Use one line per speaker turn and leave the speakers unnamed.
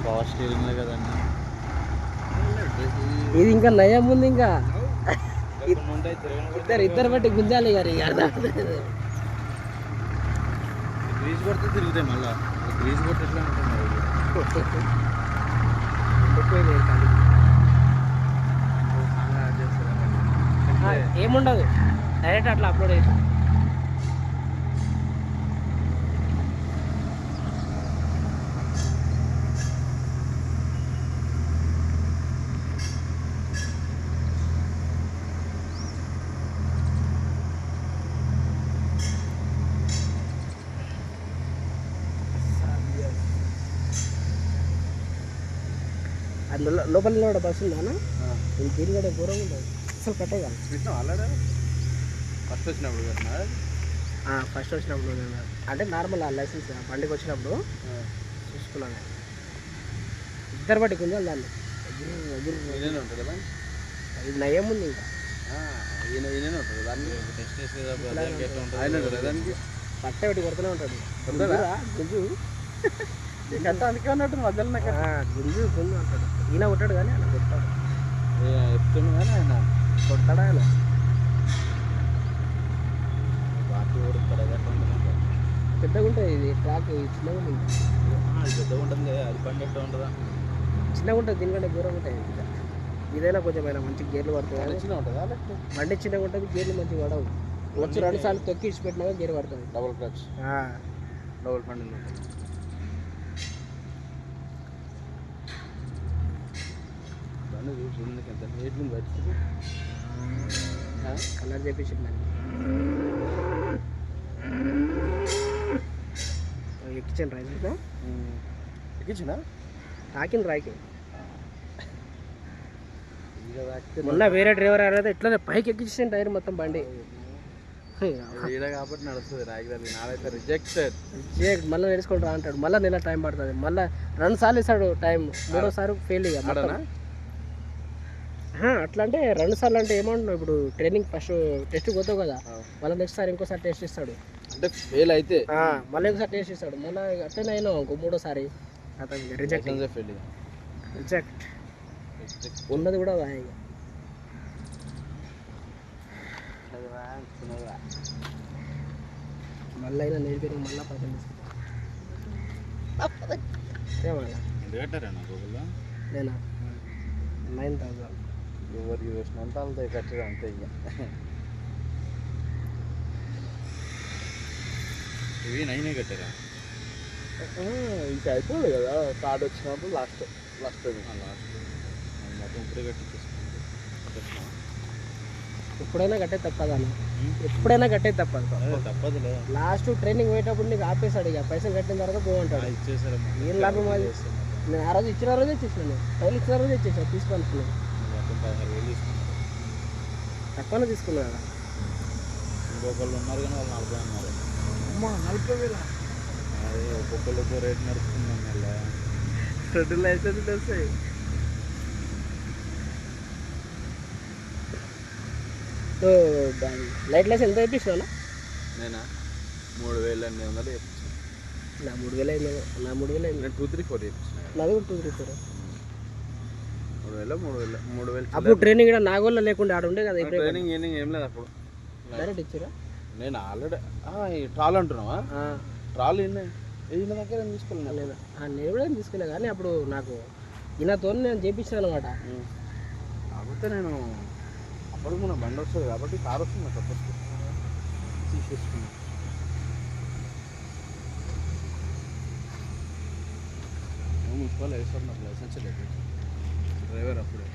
Power steering కదండి.
ఇది ఇంకా నయం ఉంది. ఇంకా ఇద్దరు బట్టి గుంజాలి గారు.
గ్రీజ్ కొడితే తిరుగుతాయి. మళ్ళీ గ్రీజ్ కొట్టి ఎట్లా
ఏముండదు, డైరెక్ట్ అట్లా అప్లోడ్ చేసి లోపల కూడా బస్సు ఉందా? దీని కూడా దూరం ఉంటుంది అసలు కట్టే కాదు.
ఆల్రెడీ ఫస్ట్ వచ్చినప్పుడు
అంటే నార్మల్ లైసెన్స్ బండికి వచ్చినప్పుడు చూసుకున్నాను. ఇద్దరు బట్టి కొంచెం దాన్ని
ఉంటుంది కదా.
ఇది నయం ఉంది.
ఇంకా దానికి
పట్ట పెట్టి కొడుతూనే ఉంటాడు గుంజు.
అంతా అందుకే ఉన్నట్టు మధ్యలో
గుంజు గుంజు అంటాడు. ఈయన కొట్టాడు కానీ ఆయన కొట్టాడు,
చెప్తుంది కానీ ఆయన
కొట్టాడా ఆయన. పెద్దగా ఉంటుంది ఇది ట్రాక్, చిన్నగా ఉంటుంది.
పెద్దగా ఉంటుంది, అది బండి ఎట్లా ఉంటుందా?
చిన్నగా ఉంటుంది, దీనికంటే దూరం ఉంటాయి. ఇదైనా కొంచెం అయినా మంచి గేర్లు పడుతుంది.
చిన్నగా ఉంటుందా?
బండి చిన్నగా ఉంటుంది, గేర్లు మంచిగా పడవు. వచ్చి 2 సార్లు తొక్కి ఇచ్చిపెట్టినాక గేర్ పడుతుంది.
డబుల్ క్లచ్, డబుల్ బండిల్ ఉంటుంది. బండి చూసి ఎంత నీట్గా పడుతుంది.
కలర్ చేపించింది ఎక్కించాను రైస్
ఎక్కించిన
తాకింది రాకి. మొన్న వేరే డ్రైవర్ అయితే ఇట్లా పైకి ఎక్కించాను టైర్ మొత్తం బండి.
కాబట్టి నడుస్తుంది రాకి. నాదైతే రిజెక్ట్
మళ్ళీ నేర్చుకుంటా అంటాడు. మళ్ళీ నెల టైం పడుతుంది. మళ్ళీ 2 సార్లు ఇస్తాడు టైం, 3వసారి ఫెయిల్. ఇక అట్లా అంటే 2 సార్లు అంటే ఏమంటున్నావు? ఇప్పుడు ట్రైనింగ్ ఫస్ట్ టెస్ట్ పోతావు కదా, మళ్ళీ నెక్స్ట్ సారి ఇంకోసారి టెస్ట్ ఇస్తాడు.
అంటే ఫెయిల్ అయితే
మళ్ళీ ఇంకోసారి టెస్ట్ ఇస్తాడు. మళ్ళీ అట్లనే అయినా ఇంకో 3వసారి రిజెక్ట్. ఉన్నది కూడా మళ్ళీ అయినా నేర్పి మళ్ళీ 10 నేనా 9,000
ఎవరికి చూసినంత అంతే కట్టడం అంతే. ఇవి 9 కట్టారా? ఇంకా అయిపోలేదు కదా, కార్డు వచ్చినప్పుడు లాస్ట్ మొత్తం ఇప్పుడే కట్టించేసుకుంటాం.
ఎప్పుడైనా కట్టే తప్పదన్న, ఎప్పుడైనా కట్టే తప్పదు. లాస్ట్ ట్రైనింగ్ పోయేటప్పుడు నీకు ఆపేసాడు. ఇక పైసలు కట్టిన తర్వాత పోమంటాడు.
ఇచ్చేసారు.
ఏం లాభం అది? నేను ఆ రోజు ఇచ్చిన రోజే ఇచ్చేసాను, టైల్ ఇచ్చిన రోజే ఇచ్చేసాను. తీసుకున్నాను,
16,000 తీసుకున్నారు.
తక్కువనే తీసుకున్నా కదా.
ఇంకొకళ్ళు ఉన్నారు కానీ వాళ్ళు 40 అన్నారు.
40,000
అదే ఒక్కొక్కళ్ళతో రేట్ నడుస్తున్నాం. మళ్ళీ
2 లైసెన్సులు వస్తాయి. లైట్ లైసెన్స్ ఎంత వేయించినా?
నేనా 3,800 వేయించాను.
నా 3,000 నా 3,000
నేను 234 వేయించిన.
నాది కూడా 234.
3,000
అప్పుడు ట్రైనింగ్ కూడా నాగోళ్ళ లేకుండా ఆడ ఉండే కదా.
ట్రైనింగ్ ఏం లేదు అప్పుడు,
డైరెక్ట్ ఇచ్చారా?
నేను ఆల్రెడీ ట్రాల్ అంటున్నావా? ట్రాల్ ఈయన దగ్గర ఏం తీసుకోలేదు.
లేదా నేను కూడా ఏం తీసుకోలేదు కానీ అప్పుడు నాకు ఈయనతో నేను చేయించాను అనమాట.
కాకపోతే నేను అప్పుడు మన బండి వస్తుంది కాబట్టి కార్ వస్తుంది ఫస్ట్ తీసేసుకున్నాను. మున్సిపల్ వేస్తాను, నాకు లైసెన్స్ లేదు డ్రైవర్ అప్పుడే.